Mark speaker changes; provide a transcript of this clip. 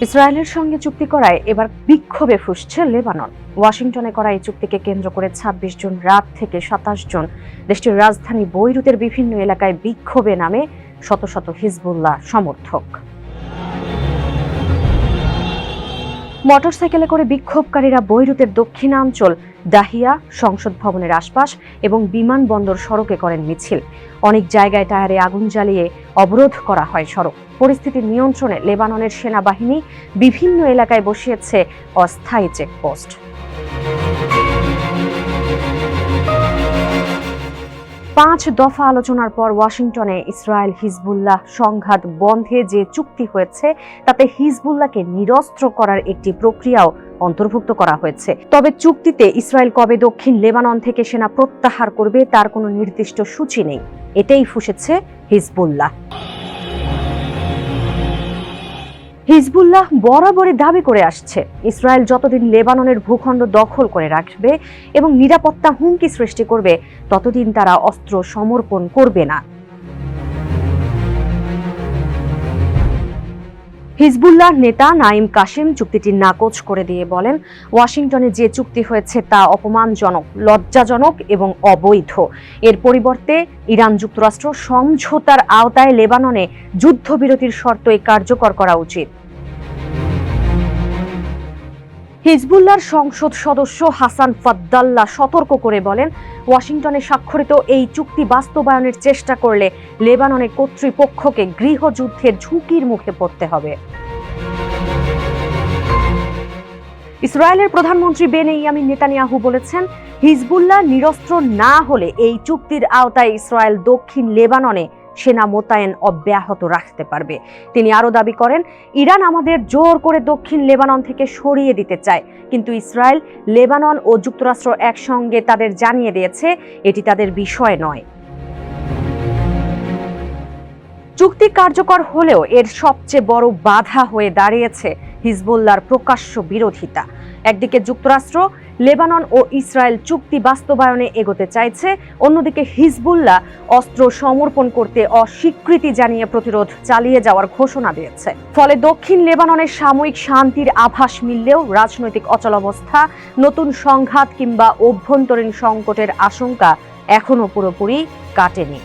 Speaker 1: ইসরায়েলের সঙ্গে চুক্তি করায় এবার বিক্ষোভে ফুঁসছে লেবানন। ওয়াশিংটনে করা এই চুক্তিকে কেন্দ্র করে ২৬ জুন রাত থেকে ২৭ জুন দেশটির রাজধানী বৈরুতের বিভিন্ন এলাকায় বিক্ষোভে নামে শত শত হিজবুল্লাহ সমর্থক। মোটরসাইকেলে করে বিক্ষোভকারীরা বৈরুতের দক্ষিণাঞ্চল দাহিয়া, সংসদ ভবনের আশপাশ এবং বিমানবন্দর সড়কে করেন মিছিল। অনেক জায়গায় টায়ারে আগুন জ্বালিয়ে অবরোধ করা হয় সড়ক। পরিস্থিতি নিয়ন্ত্রণে লেবাননের সেনাবাহিনী বিভিন্ন এলাকায় বসিয়েছে অস্থায়ী চেকপোস্ট। পাঁচ দফা আলোচনার পর ওয়াশিংটনে ইসরায়েল হিজবুল্লাহ সংঘাত বন্ধে যে চুক্তি হয়েছে তাতে হিজবুল্লাহকে নিরস্ত্র করার একটি প্রক্রিয়াও অন্তর্ভুক্ত করা হয়েছে। তবে চুক্তিতে ইসরায়েল কবে দক্ষিণ লেবানন থেকে সেনা প্রত্যাহার করবে তার কোনো নির্দিষ্ট সূচি নেই। এটাই ফুঁসেছে হিজবুল্লাহ। হিজবুল্লাহ বরাবরই দাবি করে আসছে, ইসরায়েল যতদিন লেবাননের ভূখণ্ড দখল করে রাখবে এবং নিরাপত্তা হুমকি সৃষ্টি করবে ততদিন তারা অস্ত্র সমর্পণ করবে না। হিজবুল্লাহ নেতা নাঈম কাসেম চুক্তিটি নাকচ করে দিয়ে বলেন, ওয়াশিংটনে যে চুক্তি হয়েছে তা অপমানজনক, লজ্জাজনক এবং অবৈধ। এর পরিবর্তে ইরান যুক্তরাষ্ট্র সমঝোতার আওতায় লেবাননে যুদ্ধবিরতির শর্তই কার্যকর করা উচিত। হিজবুল্লাহর সংসদ সদস্য হাসান ফাদ্দাল্লাহ সতর্ক করে বলেন, ওয়াশিংটনে স্বাক্ষরিত এই চুক্তি বাস্তবায়নের চেষ্টা করলে লেবাননের কর্তৃপক্ষকে গৃহযুদ্ধের ঝুঁকির মুখে পড়তে হবে। ইসরায়েলের প্রধানমন্ত্রী বেনিয়ামিন নেতানিয়াহু বলেছেন, হিজবুল্লাহ নিরস্ত্র না হলে এই চুক্তির আওতায় ইসরায়েল দক্ষিণ লেবাননে সেনা মোতায়েন অব্যাহত রাখতে পারবে। তিনি আরও দাবি করেন, ইরান আমাদের জোর করে দক্ষিণ লেবানন থেকে সরিয়ে দিতে চায়, কিন্তু ইসরায়েল, লেবানন ও যুক্তরাষ্ট্র একসঙ্গে তাদের জানিয়ে দিয়েছে এটি তাদের বিষয় নয়। চুক্তি কার্যকর হলেও এর সবচেয়ে বড় বাধা হয়ে দাঁড়িয়েছে হিজবুল্লাহর প্রকাশ্য বিরোধিতা। একদিকে যুক্তরাষ্ট্র, লেবানন ও ইসরায়েল চুক্তি বাস্তবায়নে এগোতে চাইছে, অন্যদিকে হিজবুল্লাহ অস্ত্র সমর্পণ করতে অস্বীকৃতি জানিয়ে প্রতিরোধ চালিয়ে যাওয়ার ঘোষণা দিয়েছে। ফলে দক্ষিণ লেবাননের সাময়িক শান্তির আভাস মিললেও রাজনৈতিক অচলাবস্থা, নতুন সংঘাত কিংবা অভ্যন্তরীণ সংকটের আশঙ্কা এখনো পুরোপুরি কাটেনি।